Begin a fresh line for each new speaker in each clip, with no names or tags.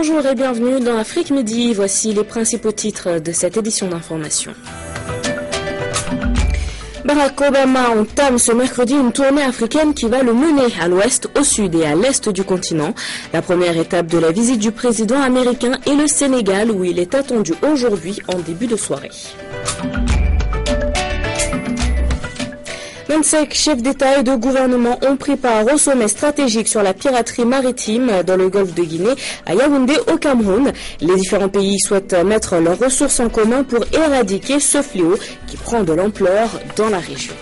Bonjour et bienvenue dans Afrique Midi. Voici les principaux titres de cette édition d'information. Barack Obama entame ce mercredi une tournée africaine qui va le mener à l'ouest, au sud et à l'est du continent. La première étape de la visite du président américain est le Sénégal, où il est attendu aujourd'hui en début de soirée. 25 chefs d'État et de gouvernement ont pris part au sommet stratégique sur la piraterie maritime dans le golfe de Guinée, à Yaoundé, au Cameroun. Les différents pays souhaitent mettre leurs ressources en commun pour éradiquer ce fléau qui prend de l'ampleur dans la région.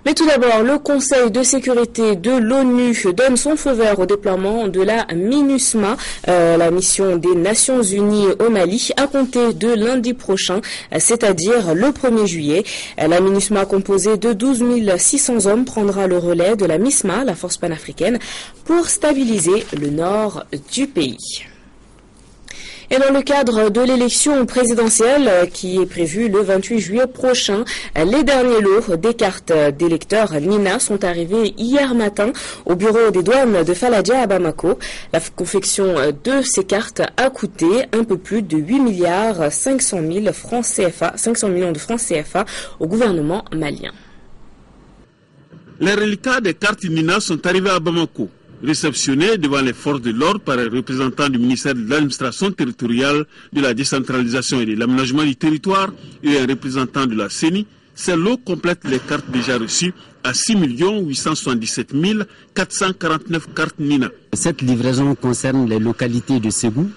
Mais tout d'abord, le Conseil de sécurité de l'ONU donne son feu vert au déploiement de la MINUSMA, la mission des Nations Unies au Mali, à compter de lundi prochain, c'est-à-dire le 1er juillet. La MINUSMA, composée de 12 600 hommes, prendra le relais de la MISMA, la force panafricaine, pour stabiliser le nord du pays. Et dans le cadre de l'élection présidentielle qui est prévue le 28 juillet prochain, les derniers lots des cartes d'électeurs NINA sont arrivés hier matin au bureau des douanes de Faladja à Bamako. La confection de ces cartes a coûté un peu plus de 8 milliards 500 millions de francs CFA au gouvernement malien.
Les reliquats des cartes NINA sont arrivés à Bamako, réceptionné devant les forces de l'ordre par un représentant du ministère de l'administration territoriale, de la décentralisation et de l'aménagement du territoire et un représentant de la CENI. Ces lots complètent les cartes déjà reçues à 6 877 449 cartes NINA.
Cette livraison concerne les localités de Ségou,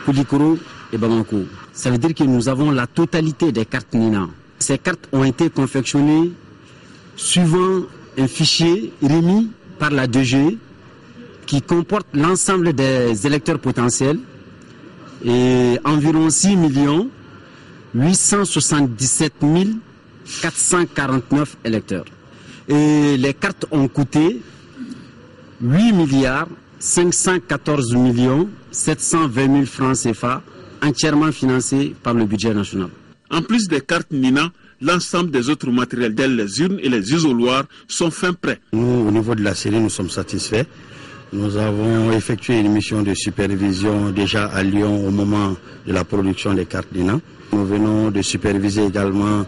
Koulikoro et Bamako. Ça veut dire que nous avons la totalité des cartes NINA. Ces cartes ont été confectionnées suivant un fichier remis par la DGE qui comporte l'ensemble des électeurs potentiels et environ 6 877 449 électeurs. Et les cartes ont coûté 8 milliards 514 720 000 francs CFA, entièrement financés par le budget national.
En plus des cartes NINA, l'ensemble des autres matériels tels les urnes et les isoloirs sont fin prêts.
Nous, au niveau de la série, nous sommes satisfaits. Nous avons effectué une mission de supervision déjà à Lyon au moment de la production des cartes NINA. Nous venons de superviser également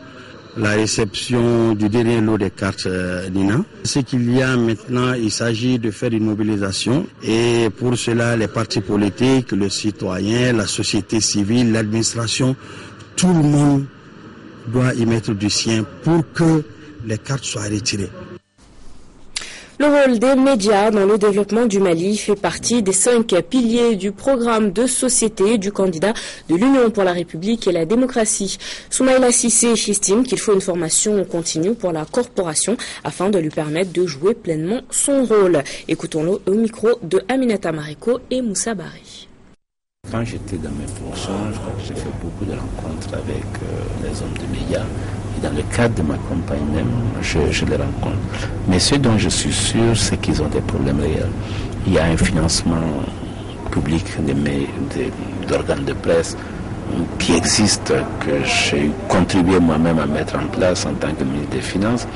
la réception du dernier lot des cartes NINA. Ce qu'il y a maintenant, il s'agit de faire une mobilisation et pour cela, les partis politiques, le citoyen, la société civile, l'administration, tout le monde doit y mettre du sien pour que les cartes soient retirées.
Le rôle des médias dans le développement du Mali fait partie des 5 piliers du programme de société du candidat de l'Union pour la République et la démocratie. Soumaïla Sissé estime qu'il faut une formation continue pour la corporation afin de lui permettre de jouer pleinement son rôle. Écoutons-le au micro de Aminata Mariko et Moussa Bari.
Quand j'étais dans mes fonctions, je crois que j'ai fait beaucoup de rencontres avec les hommes de médias. Et dans le cadre de ma campagne même, je les rencontre. Mais ce dont je suis sûr, c'est qu'ils ont des problèmes réels. Il y a un financement public d'organes de presse qui existe, que j'ai contribué moi-même à mettre en place en tant que ministre des Finances,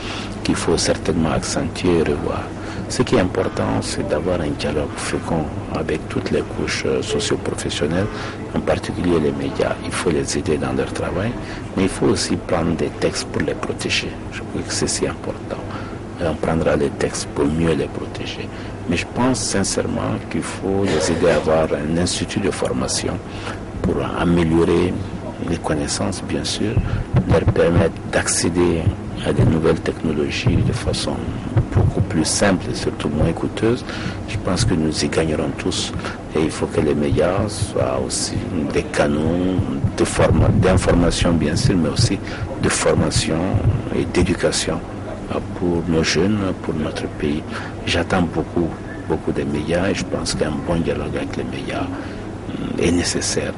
qu'il faut certainement accentuer et revoir. Ce qui est important, c'est d'avoir un dialogue fécond avec toutes les couches socio-professionnelles, en particulier les médias. Il faut les aider dans leur travail, mais il faut aussi prendre des textes pour les protéger. Je crois que c'est si important. Et on prendra les textes pour mieux les protéger. Mais je pense sincèrement qu'il faut les aider à avoir un institut de formation pour améliorer les connaissances, bien sûr, leur permettre d'accéder à des nouvelles technologies de façon beaucoup plus simple et surtout moins coûteuse. Je pense que nous y gagnerons tous. Et il faut que les médias soient aussi des canaux d'information, bien sûr, mais aussi de formation et d'éducation pour nos jeunes, pour notre pays. J'attends beaucoup des médias et je pense qu'un bon dialogue avec les médias est nécessaire.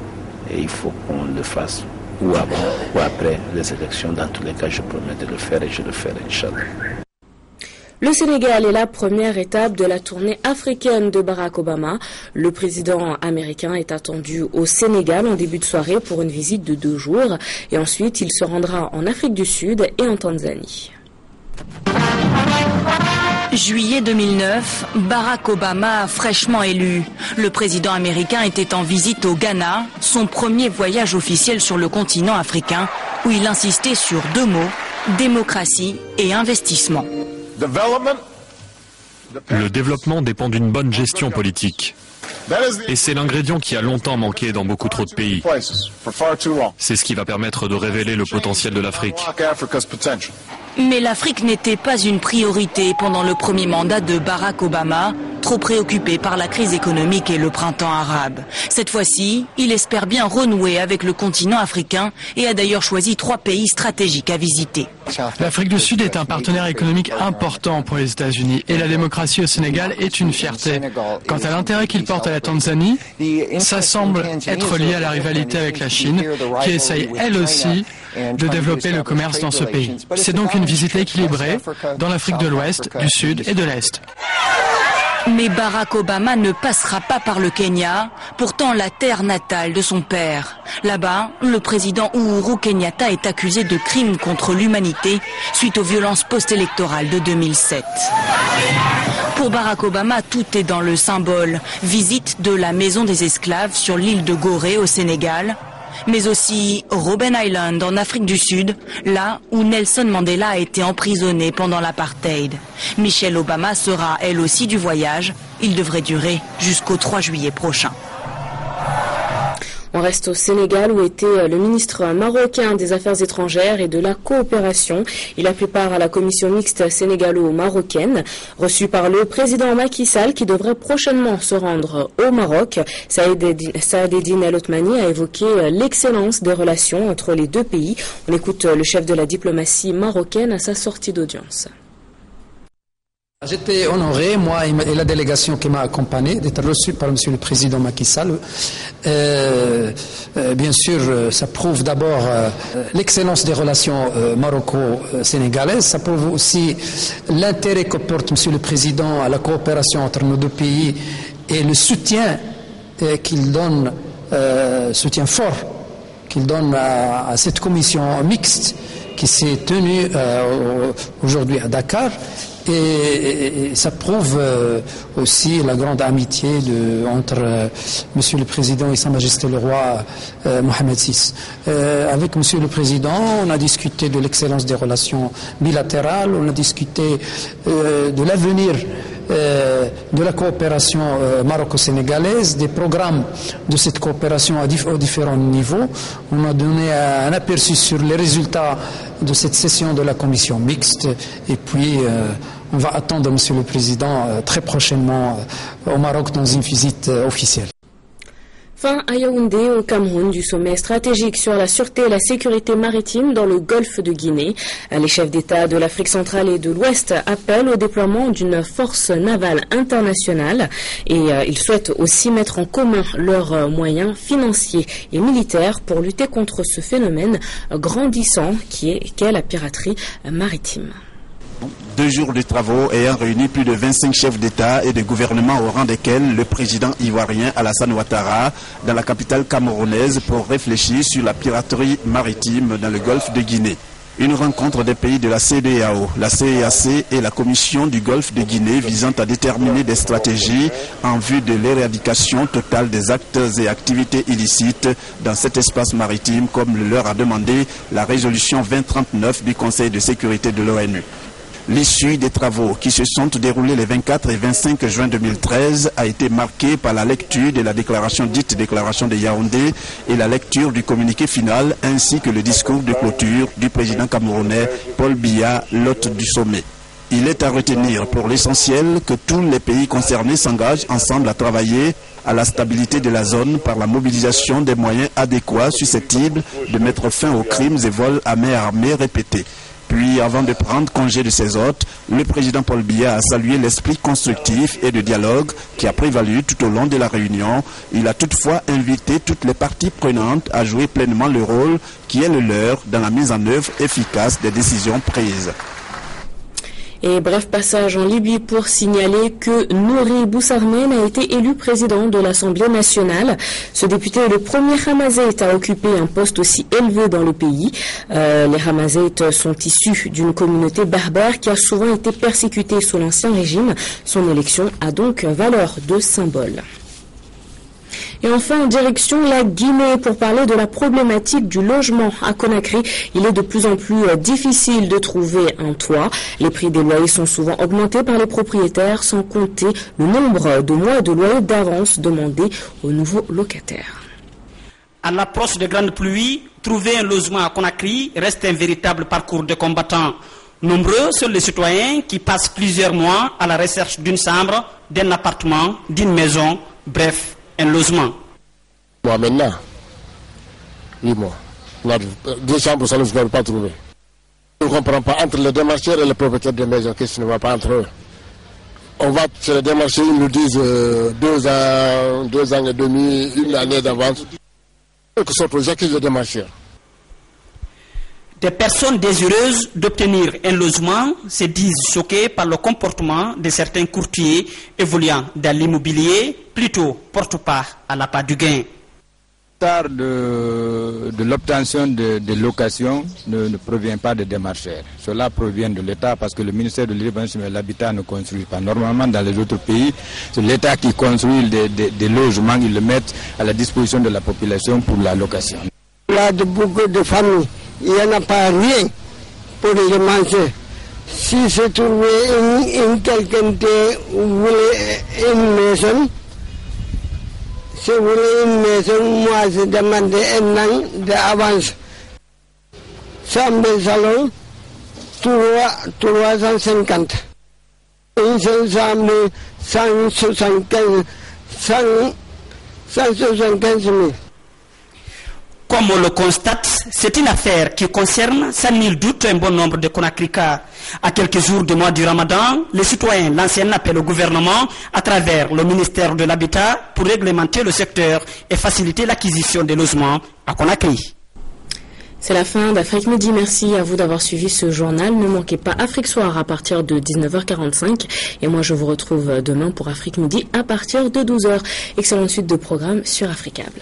Et il faut qu'on le fasse ou avant ou après les élections. Dans tous les cas, je promets de le faire et je le ferai, Inch'Allah.
Le Sénégal est la première étape de la tournée africaine de Barack Obama. Le président américain est attendu au Sénégal en début de soirée pour une visite de 2 jours. Et ensuite, il se rendra en Afrique du Sud et en Tanzanie.
Juillet 2009, Barack Obama, fraîchement élu. Le président américain était en visite au Ghana, son premier voyage officiel sur le continent africain, où il insistait sur deux mots, démocratie et investissement.
Le développement dépend d'une bonne gestion politique. Et c'est l'ingrédient qui a longtemps manqué dans beaucoup trop de pays. C'est ce qui va permettre de révéler le potentiel de l'Afrique.
Mais l'Afrique n'était pas une priorité pendant le premier mandat de Barack Obama, trop préoccupé par la crise économique et le printemps arabe. Cette fois-ci, il espère bien renouer avec le continent africain et a d'ailleurs choisi 3 pays stratégiques à visiter.
L'Afrique du Sud est un partenaire économique important pour les États-Unis et la démocratie au Sénégal est une fierté. Quant à l'intérêt qu'il porte à la Tanzanie, ça semble être lié à la rivalité avec la Chine, qui essaye elle aussi de développer le commerce dans ce pays. C'est donc une visite équilibrée dans l'Afrique de l'Ouest, du Sud et de l'Est.
Mais Barack Obama ne passera pas par le Kenya, pourtant la terre natale de son père. Là-bas, le président Uhuru Kenyatta est accusé de crimes contre l'humanité suite aux violences post-électorales de 2007. Pour Barack Obama, tout est dans le symbole. Visite de la maison des esclaves sur l'île de Gorée au Sénégal, mais aussi Robben Island en Afrique du Sud, là où Nelson Mandela a été emprisonné pendant l'apartheid. Michelle Obama sera elle aussi du voyage. Il devrait durer jusqu'au 3 juillet prochain.
On reste au Sénégal où était le ministre marocain des Affaires étrangères et de la coopération. Il a pris part à la commission mixte sénégalo-marocaine reçue par le président Macky Sall qui devrait prochainement se rendre au Maroc. Saadedine El Othmani a évoqué l'excellence des relations entre les deux pays. On écoute le chef de la diplomatie marocaine à sa sortie d'audience.
J'étais honoré, moi et la délégation qui m'a accompagné, d'être reçu par M. le Président Macky Sall. Bien sûr, ça prouve d'abord l'excellence des relations maroco-sénégalaises. Ça prouve aussi l'intérêt que porte M. le Président à la coopération entre nos deux pays et le soutien qu'il donne, soutien fort qu'il donne à cette commission mixte qui s'est tenue aujourd'hui à Dakar. Et ça prouve aussi la grande amitié entre Monsieur le Président et Sa Majesté le Roi Mohamed VI. Avec Monsieur le Président, on a discuté de l'excellence des relations bilatérales, on a discuté de l'avenir de la coopération maroco-sénégalaise, des programmes de cette coopération aux différents niveaux. On a donné un aperçu sur les résultats de cette session de la commission mixte et puis on va attendre Monsieur le Président très prochainement au Maroc dans une visite officielle.
Fin à Yaoundé, au Cameroun, du sommet stratégique sur la sûreté et la sécurité maritime dans le golfe de Guinée. Les chefs d'État de l'Afrique centrale et de l'Ouest appellent au déploiement d'une force navale internationale et ils souhaitent aussi mettre en commun leurs moyens financiers et militaires pour lutter contre ce phénomène grandissant qu'est la piraterie maritime.
2 jours de travaux ayant réuni plus de 25 chefs d'État et de gouvernement au rang desquels le président ivoirien Alassane Ouattara dans la capitale camerounaise pour réfléchir sur la piraterie maritime dans le golfe de Guinée. Une rencontre des pays de la CEDEAO, la CEAC et la Commission du golfe de Guinée visant à déterminer des stratégies en vue de l'éradication totale des actes et activités illicites dans cet espace maritime comme le leur a demandé la résolution 2039 du Conseil de sécurité de l'ONU. L'issue des travaux qui se sont déroulés les 24 et 25 juin 2013 a été marquée par la lecture de la déclaration dite déclaration de Yaoundé et la lecture du communiqué final ainsi que le discours de clôture du président camerounais Paul Biya, l'hôte du sommet. Il est à retenir pour l'essentiel que tous les pays concernés s'engagent ensemble à travailler à la stabilité de la zone par la mobilisation des moyens adéquats susceptibles de mettre fin aux crimes et vols à main armée répétés. Puis, avant de prendre congé de ses hôtes, le président Paul Biya a salué l'esprit constructif et de dialogue qui a prévalu tout au long de la réunion. Il a toutefois invité toutes les parties prenantes à jouer pleinement le rôle qui est le leur dans la mise en œuvre efficace des décisions prises.
Et bref passage en Libye pour signaler que Nouri Boussarmen a été élu président de l'Assemblée nationale. Ce député est le premier Hamazite à occuper un poste aussi élevé dans le pays. Les Hamazites sont issus d'une communauté berbère qui a souvent été persécutée sous l'ancien régime. Son élection a donc valeur de symbole. Et enfin, en direction la Guinée pour parler de la problématique du logement à Conakry. Il est de plus en plus difficile de trouver un toit. Les prix des loyers sont souvent augmentés par les propriétaires, sans compter le nombre de mois de loyer d'avance demandés aux nouveaux locataires.
À l'approche des grandes pluies, trouver un logement à Conakry reste un véritable parcours de combattants. Nombreux sont les citoyens qui passent plusieurs mois à la recherche d'une chambre, d'un appartement, d'une maison, bref, un logement.
Moi maintenant, 8 mois. Deux chambres, ça ne se pas trouver. Je ne comprends pas entre les démarcheurs et les propriétaires des maisons, qu'est-ce qui ne va pas entre eux. On va chez les démarcheurs, ils nous disent 2 ans et demi, 1 année d'avance. Que sont aux acquis des démarcheurs.
Des personnes désireuses d'obtenir un logement se disent choquées par le comportement de certains courtiers évoluant dans l'immobilier, plutôt porte pas à la part du gain.
De l'obtention de locations ne provient pas des démarcheurs. Cela provient de l'État parce que le ministère de l'Urbanisme et de l'Habitat ne construit pas. Normalement, dans les autres pays, c'est l'État qui construit des logements, ils le mettent à la disposition de la population pour la location.
Il y a beaucoup de familles, il n'y en a pas rien pour les manger. Si se trouvait quelqu'un qui voulait une maison, si vous voulez une maison, moi je demande 1 an d'avance. Chambre de salon, 350. Une seule chambre, 175 000.
Comme on le constate, c'est une affaire qui concerne sans nul doute un bon nombre de Conakrykas. À quelques jours du mois du Ramadan, les citoyens lancent un appel au gouvernement à travers le ministère de l'Habitat pour réglementer le secteur et faciliter l'acquisition des logements à Conakry.
C'est la fin d'Afrique Midi. Merci à vous d'avoir suivi ce journal. Ne manquez pas Afrique Soir à partir de 19h45. Et moi, je vous retrouve demain pour Afrique Midi à partir de 12h. Excellente suite de programmes sur Africable.